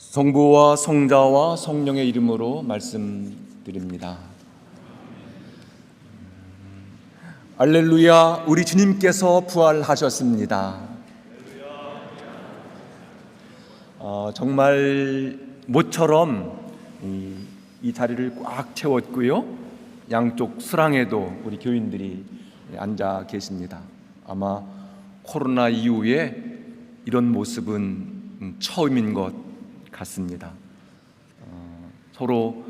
성부와 성자와 성령의 이름으로 말씀드립니다. 할렐루야, 우리 주님께서 부활하셨습니다. 정말 모처럼 이 자리를 꽉 채웠고요. 양쪽 수랑에도 우리 교인들이 앉아 계십니다. 아마 코로나 이후에 이런 모습은 처음인 것 같습니다. 서로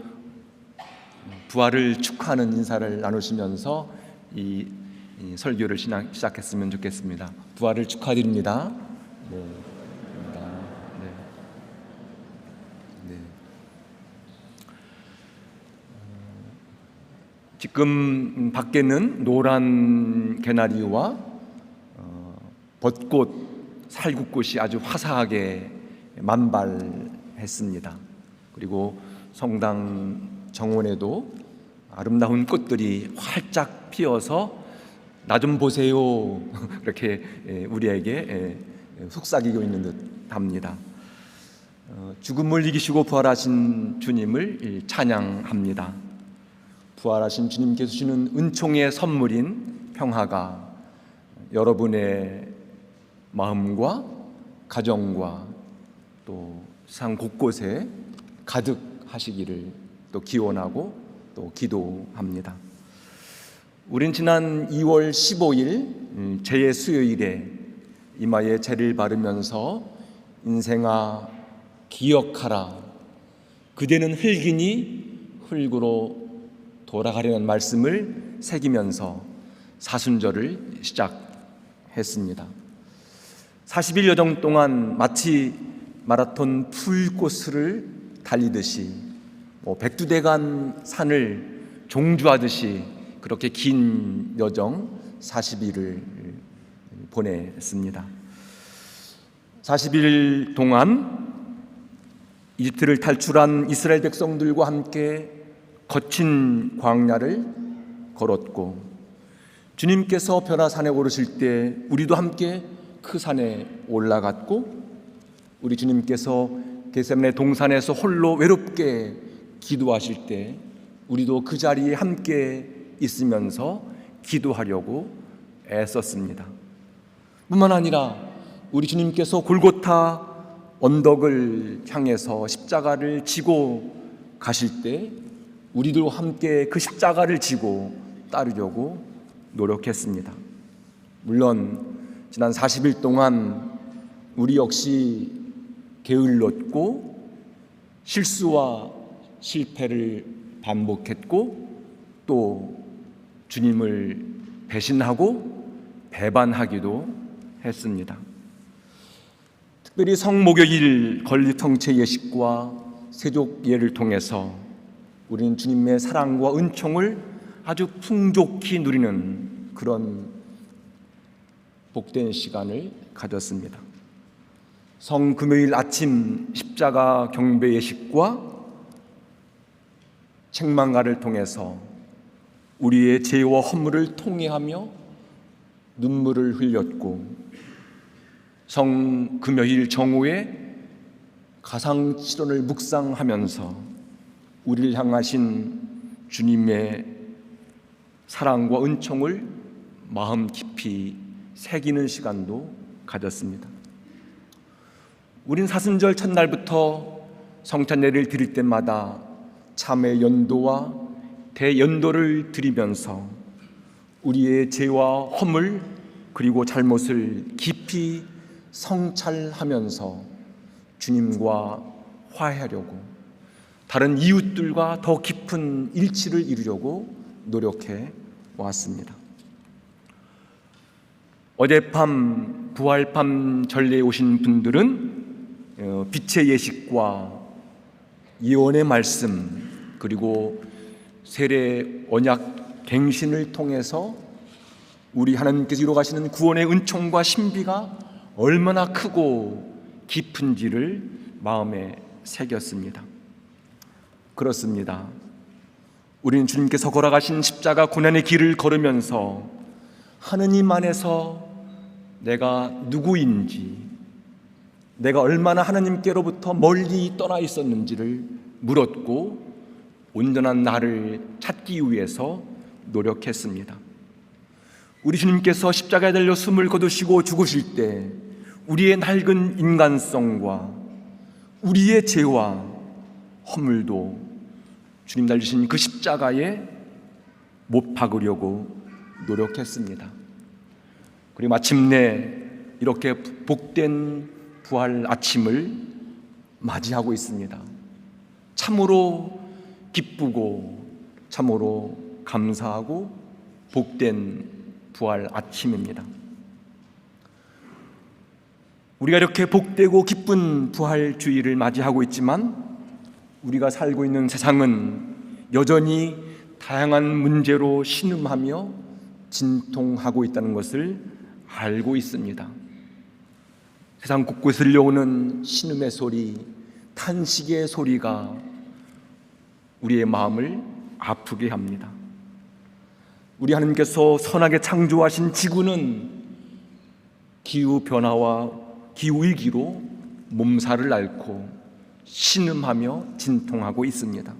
부활을 축하하는 인사를 나누시면서 이 설교를 시작했으면 좋겠습니다. 부활을 축하드립니다. 네. 네. 네. 지금 밖에는 노란 개나리와 벚꽃, 살구꽃이 아주 화사하게 만발했습니다. 그리고 성당 정원에도 아름다운 꽃들이 활짝 피어서 나 좀 보세요 이렇게 우리에게 속삭이고 있는 듯합니다. 죽음을 이기시고 부활하신 주님을 찬양합니다. 부활하신 주님께서 주시는 은총의 선물인 평화가 여러분의 마음과 가정과 또 세상 곳곳에 가득하시기를 또 기원하고 또 기도합니다. 우린 지난 2월 15일 제의 수요일에 이마에 제를 바르면서 인생아 기억하라, 그대는 흙이니 흙으로 돌아가려는 말씀을 새기면서 사순절을 시작했습니다. 40일 여정 동안 마치 마라톤 풀코스를 달리듯이 백두대간 산을 종주하듯이 그렇게 긴 여정 40일을 보냈습니다. 40일 동안 이집트를 탈출한 이스라엘 백성들과 함께 거친 광야를 걸었고, 주님께서 변화산에 오르실 때 우리도 함께 그 산에 올라갔고, 우리 주님께서 겟세마네 동산에서 홀로 외롭게 기도하실 때 우리도 그 자리에 함께 있으면서 기도하려고 애썼습니다. 뿐만 아니라 우리 주님께서 골고타 언덕을 향해서 십자가를 지고 가실 때 우리도 함께 그 십자가를 지고 따르려고 노력했습니다. 물론 지난 40일 동안 우리 역시 게을렀고 실수와 실패를 반복했고 또 주님을 배신하고 배반하기도 했습니다. 특별히 성목요일 건립성체 예식과 세족 예를 통해서 우리는 주님의 사랑과 은총을 아주 풍족히 누리는 그런 복된 시간을 가졌습니다. 성금요일 아침 십자가 경배 예식과 책망가를 통해서 우리의 죄와 허물을 통회하며 눈물을 흘렸고, 성금요일 정오에 가상칠언을 묵상하면서 우리를 향하신 주님의 사랑과 은총을 마음 깊이 새기는 시간도 가졌습니다. 우린 사순절 첫날부터 성찬례를 드릴 때마다 참회 연도와 대연도를 드리면서 우리의 죄와 허물 그리고 잘못을 깊이 성찰하면서 주님과 화해하려고, 다른 이웃들과 더 깊은 일치를 이루려고 노력해 왔습니다. 어젯밤 부활밤 전례에 오신 분들은 빛의 예식과 예언의 말씀 그리고 세례 언약 갱신을 통해서 우리 하나님께서 이루어가시는 구원의 은총과 신비가 얼마나 크고 깊은지를 마음에 새겼습니다. 그렇습니다. 우리는 주님께서 걸어가신 십자가 고난의 길을 걸으면서 하느님 안에서 내가 누구인지, 내가 얼마나 하나님께로부터 멀리 떠나 있었는지를 물었고 온전한 나를 찾기 위해서 노력했습니다. 우리 주님께서 십자가에 달려 숨을 거두시고 죽으실 때 우리의 낡은 인간성과 우리의 죄와 허물도 주님 달리신 그 십자가에 못 박으려고 노력했습니다. 그리고 마침내 이렇게 복된 부활 아침을 맞이하고 있습니다. 참으로 기쁘고 참으로 감사하고 복된 부활 아침입니다. 우리가 이렇게 복되고 기쁜 부활 주일을 맞이하고 있지만 우리가 살고 있는 세상은 여전히 다양한 문제로 신음하며 진통하고 있다는 것을 알고 있습니다. 세상 곳곳에 들려오는 신음의 소리, 탄식의 소리가 우리의 마음을 아프게 합니다. 우리 하나님께서 선하게 창조하신 지구는 기후변화와 기후위기로 몸살을 앓고 신음하며 진통하고 있습니다.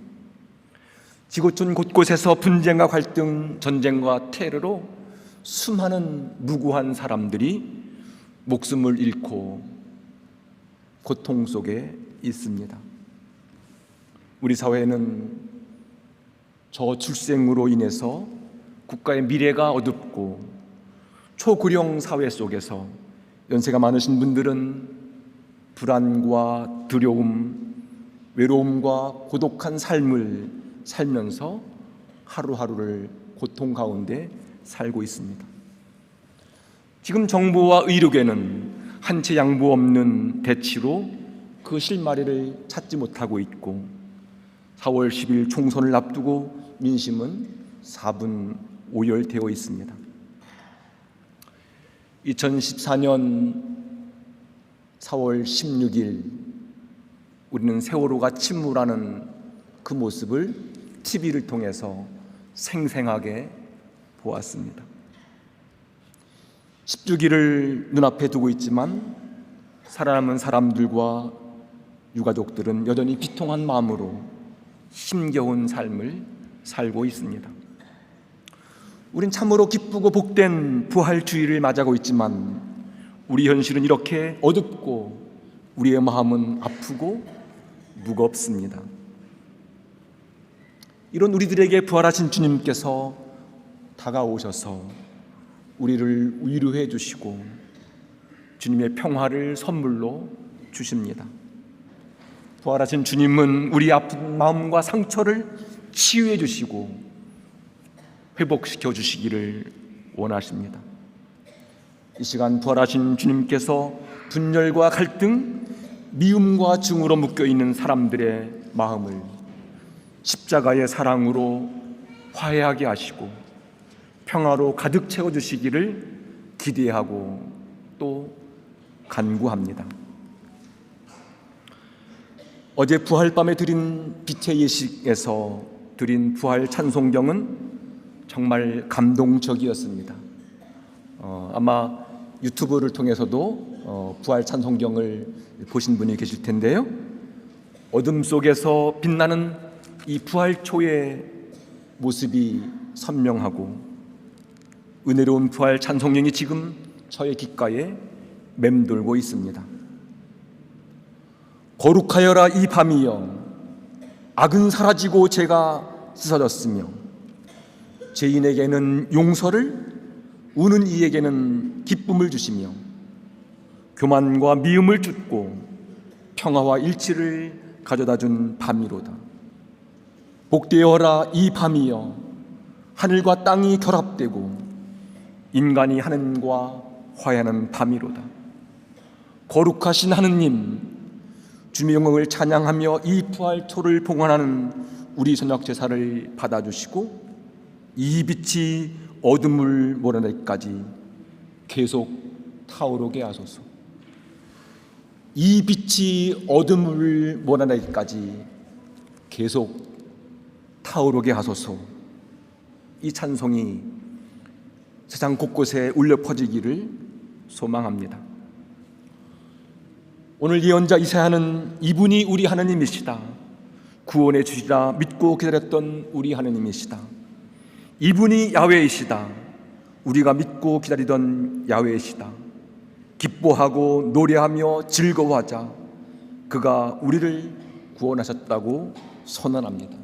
지구촌 곳곳에서 분쟁과 갈등, 전쟁과 테러로 수많은 무고한 사람들이 목숨을 잃고 고통 속에 있습니다. 우리 사회는 저출생으로 인해서 국가의 미래가 어둡고 초고령 사회 속에서 연세가 많으신 분들은 불안과 두려움, 외로움과 고독한 삶을 살면서 하루하루를 고통 가운데 살고 있습니다. 지금 정부와 의료계는 한치 양보 없는 대치로 그 실마리를 찾지 못하고 있고 4월 10일 총선을 앞두고 민심은 4분 오열되어 있습니다. 2014년 4월 16일 우리는 세월호가 침몰하는 그 모습을 TV를 통해서 생생하게 보았습니다. 10주기를 눈앞에 두고 있지만 살아남은 사람들과 유가족들은 여전히 비통한 마음으로 힘겨운 삶을 살고 있습니다. 우린 참으로 기쁘고 복된 부활 주일을 맞이하고 있지만 우리 현실은 이렇게 어둡고 우리의 마음은 아프고 무겁습니다. 이런 우리들에게 부활하신 주님께서 다가오셔서 우리를 위로해 주시고 주님의 평화를 선물로 주십니다. 부활하신 주님은 우리 아픈 마음과 상처를 치유해 주시고 회복시켜 주시기를 원하십니다. 이 시간 부활하신 주님께서 분열과 갈등, 미움과 증오로 묶여있는 사람들의 마음을 십자가의 사랑으로 화해하게 하시고 평화로 가득 채워주시기를 기대하고 또 간구합니다. 어제 부활밤에 드린 빛의 예식에서 드린 부활 찬송경은 정말 감동적이었습니다. 아마 유튜브를 통해서도 부활 찬송경을 보신 분이 계실 텐데요. 어둠 속에서 빛나는 이 부활초의 모습이 선명하고 은혜로운 부활 찬송경이 지금 저의 귓가에 맴돌고 있습니다. 거룩하여라 이 밤이여, 악은 사라지고 죄가 씻어졌으며 죄인에게는 용서를, 우는 이에게는 기쁨을 주시며 교만과 미움을 쫓고 평화와 일치를 가져다 준 밤이로다. 복되어라 이 밤이여, 하늘과 땅이 결합되고 인간이 하느님과 화해하는 밤이로다. 거룩하신 하느님, 주님의 영광을 찬양하며 이 부활초를 봉헌하는 우리 저녁 제사를 받아주시고 이 빛이 어둠을 몰아내기까지 계속 타오르게 하소서. 이 빛이 어둠을 몰아내기까지 계속 타오르게 하소서. 이 찬송이 세상 곳곳에 울려 퍼지기를 소망합니다. 오늘 예언자 이사야는 이분이 우리 하나님이시다, 구원해 주시라 믿고 기다렸던 우리 하나님이시다, 이분이 야훼이시다, 우리가 믿고 기다리던 야훼이시다, 기뻐하고 노래하며 즐거워하자, 그가 우리를 구원하셨다고 선언합니다.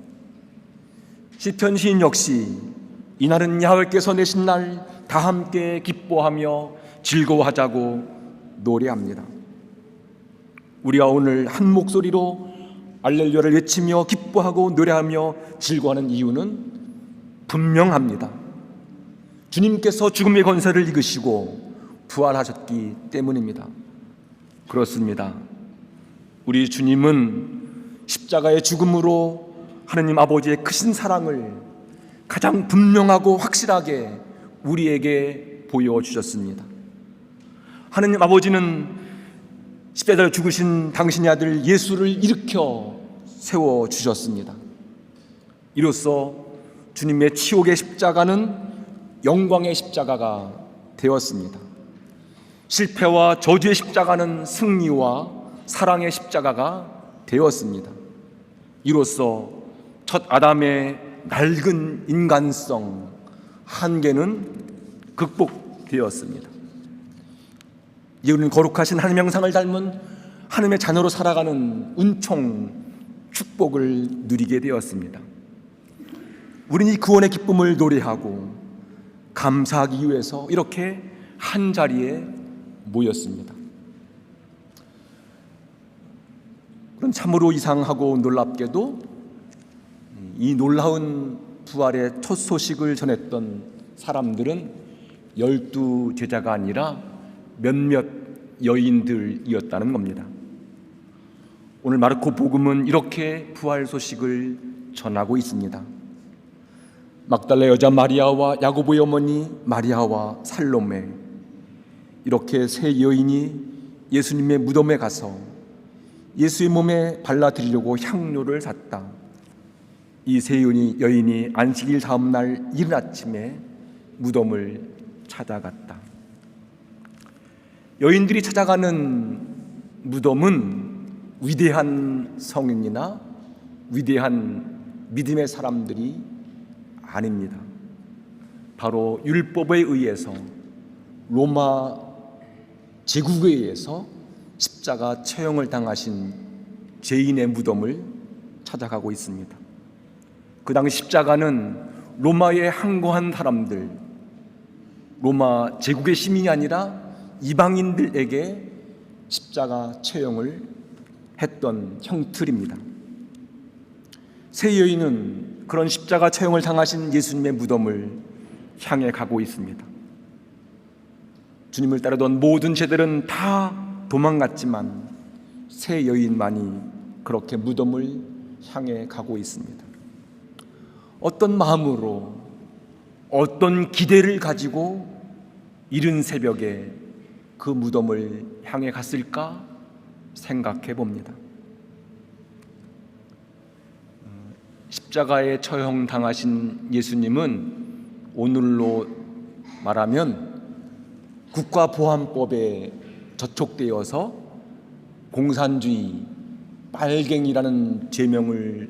시편 시인 역시 이날은 야훼께서 내신 날 다 함께 기뻐하며 즐거워하자고 노래합니다. 우리가 오늘 한 목소리로 할렐루야를 외치며 기뻐하고 노래하며 즐거워하는 이유는 분명합니다. 주님께서 죽음의 권세를 이기시고 부활하셨기 때문입니다. 그렇습니다. 우리 주님은 십자가의 죽음으로 하느님 아버지의 크신 사랑을 가장 분명하고 확실하게 우리에게 보여주셨습니다. 하느님 아버지는 십자가를 죽으신 당신의 아들 예수를 일으켜 세워주셨습니다. 이로써 주님의 치욕의 십자가는 영광의 십자가가 되었습니다. 실패와 저주의 십자가는 승리와 사랑의 십자가가 되었습니다. 이로써 첫 아담의 낡은 인간성 한계는 극복되었습니다. 이제 우리는 거룩하신 하나님의 형상을 닮은 하나님의 자녀로 살아가는 은총, 축복을 누리게 되었습니다. 우리는 이 구원의 기쁨을 노래하고 감사하기 위해서 이렇게 한 자리에 모였습니다. 그럼 참으로 이상하고 놀랍게도 이 놀라운 부활의 첫 소식을 전했던 사람들은 12 제자가 아니라 몇몇 여인들이었다는 겁니다. 오늘 마르코 복음은 이렇게 부활 소식을 전하고 있습니다. 막달라 여자 마리아와 야고보의 어머니 마리아와 살로메, 이렇게 세 여인이 예수님의 무덤에 가서 예수의 몸에 발라드리려고 향료를 샀다. 이 세 여인이 안식일 다음 날 이른 아침에 무덤을 찾아갔다. 여인들이 찾아가는 무덤은 위대한 성인이나 위대한 믿음의 사람들이 아닙니다. 바로 율법에 의해서, 로마 제국에 의해서 십자가 처형을 당하신 죄인의 무덤을 찾아가고 있습니다. 그 당시 십자가는 로마의 항거한 사람들, 로마 제국의 시민이 아니라 이방인들에게 십자가 처형을 했던 형틀입니다. 세 여인은 그런 십자가 처형을 당하신 예수님의 무덤을 향해 가고 있습니다. 주님을 따르던 모든 제들은 다 도망갔지만 세 여인만이 그렇게 무덤을 향해 가고 있습니다. 어떤 마음으로, 어떤 기대를 가지고 이른 새벽에 그 무덤을 향해 갔을까 생각해 봅니다. 십자가에 처형당하신 예수님은 오늘로 말하면 국가보안법에 저촉되어서 공산주의, 빨갱이라는 제명을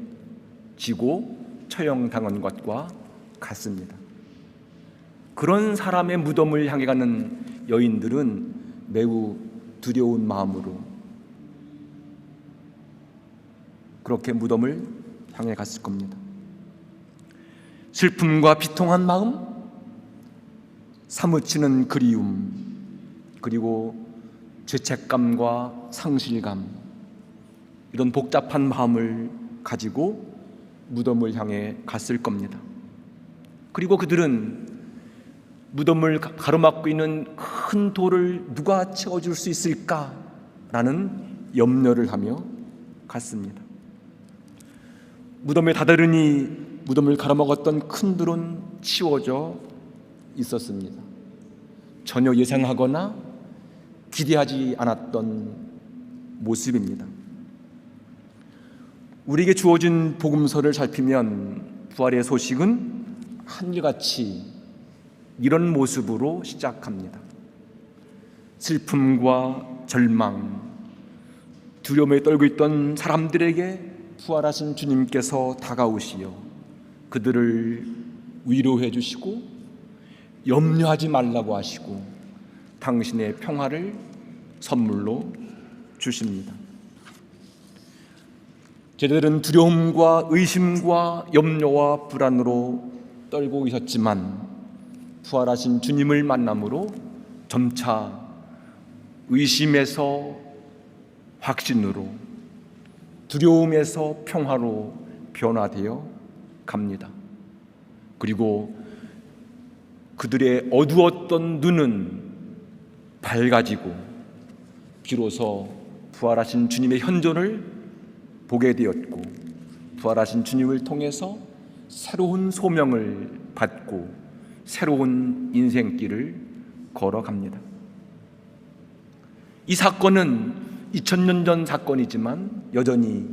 지고 처형당한 것과 같습니다. 그런 사람의 무덤을 향해 가는 여인들은 매우 두려운 마음으로 그렇게 무덤을 향해 갔을 겁니다. 슬픔과 비통한 마음, 사무치는 그리움, 그리고 죄책감과 상실감, 이런 복잡한 마음을 가지고 무덤을 향해 갔을 겁니다. 그리고 그들은 무덤을 가로막고 있는 큰 돌을 누가 채워줄 수 있을까라는 염려를 하며 갔습니다. 무덤에 다다르니 무덤을 가로막았던 큰 돌은 치워져 있었습니다. 전혀 예상하거나 기대하지 않았던 모습입니다. 우리에게 주어진 복음서를 살피면 부활의 소식은 한결같이 이런 모습으로 시작합니다. 슬픔과 절망, 두려움에 떨고 있던 사람들에게 부활하신 주님께서 다가오시어 그들을 위로해 주시고 염려하지 말라고 하시고 당신의 평화를 선물로 주십니다. 제자들은 두려움과 의심과 염려와 불안으로 떨고 있었지만 부활하신 주님을 만남으로 점차 의심에서 확신으로, 두려움에서 평화로 변화되어 갑니다. 그리고 그들의 어두웠던 눈은 밝아지고 비로소 부활하신 주님의 현존을 보게 되었고, 부활하신 주님을 통해서 새로운 소명을 받고 새로운 인생길을 걸어갑니다. 이 사건은 2000년 전 사건이지만 여전히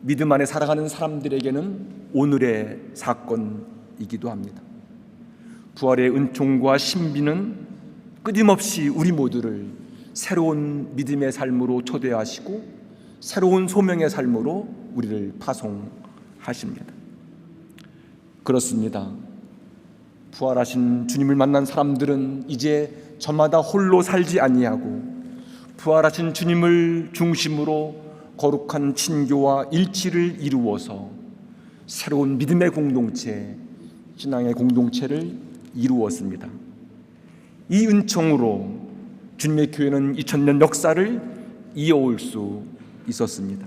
믿음 안에 살아가는 사람들에게는 오늘의 사건이기도 합니다. 부활의 은총과 신비는 끊임없이 우리 모두를 새로운 믿음의 삶으로 초대하시고 새로운 소명의 삶으로 우리를 파송하십니다. 그렇습니다. 부활하신 주님을 만난 사람들은 이제 저마다 홀로 살지 아니하고 부활하신 주님을 중심으로 거룩한 친교와 일치를 이루어서 새로운 믿음의 공동체, 신앙의 공동체를 이루었습니다. 이 은총으로 주님의 교회는 2000년 역사를 이어올 수 있었습니다.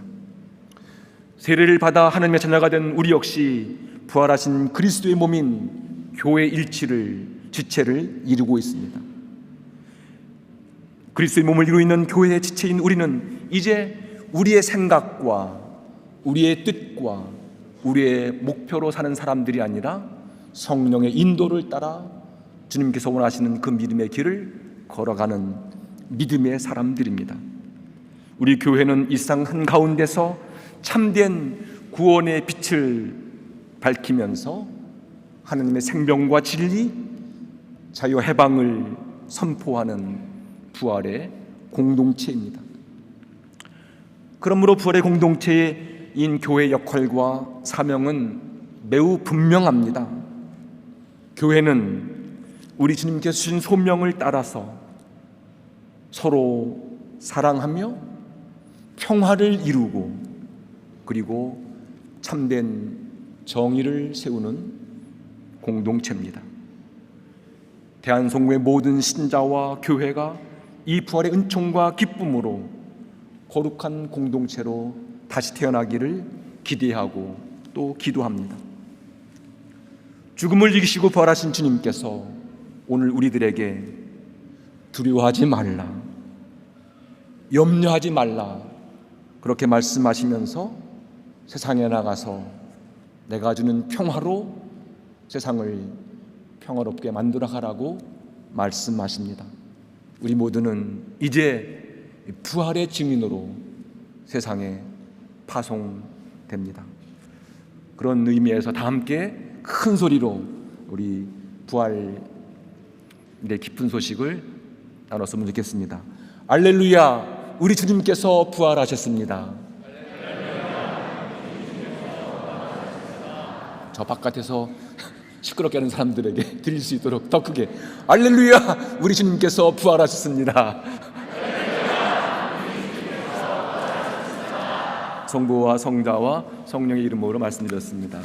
세례를 받아 하나님의 자녀가 된 우리 역시 부활하신 그리스도의 몸인 교회 일치를, 지체를 이루고 있습니다. 그리스도의 몸을 이루고 있는 교회의 지체인 우리는 이제 우리의 생각과 우리의 뜻과 우리의 목표로 사는 사람들이 아니라 성령의 인도를 따라 주님께서 원하시는 그 믿음의 길을 걸어가는 믿음의 사람들입니다. 우리 교회는 이 세상 한가운데서 참된 구원의 빛을 밝히면서 하나님의 생명과 진리, 자유와 해방을 선포하는 부활의 공동체입니다. 그러므로 부활의 공동체인 교회의 역할과 사명은 매우 분명합니다. 교회는 우리 주님께서 주신 소명을 따라서 서로 사랑하며 평화를 이루고 그리고 참된 정의를 세우는 공동체입니다. 대한성교의 모든 신자와 교회가 이 부활의 은총과 기쁨으로 거룩한 공동체로 다시 태어나기를 기대하고 또 기도합니다. 죽음을 이기시고 부활하신 주님께서 오늘 우리들에게 두려워하지 말라, 염려하지 말라 그렇게 말씀하시면서 세상에 나가서 내가 주는 평화로 세상을 평화롭게 만들어가라고 말씀하십니다. 우리 모두는 이제 부활의 증인으로 세상에 파송됩니다. 그런 의미에서 다 함께 큰 소리로 우리 부활의 기쁜 소식을 나눴으면 좋겠습니다. 알렐루야, 우리 주님께서 부활하셨습니다. 저 바깥에서 시끄럽게 하는 사람들에게 들릴 수 있도록 더 크게 알렐루야, 우리 주님께서 부활하셨습니다. 성부와 성자와 성령의 이름으로 말씀드렸습니다.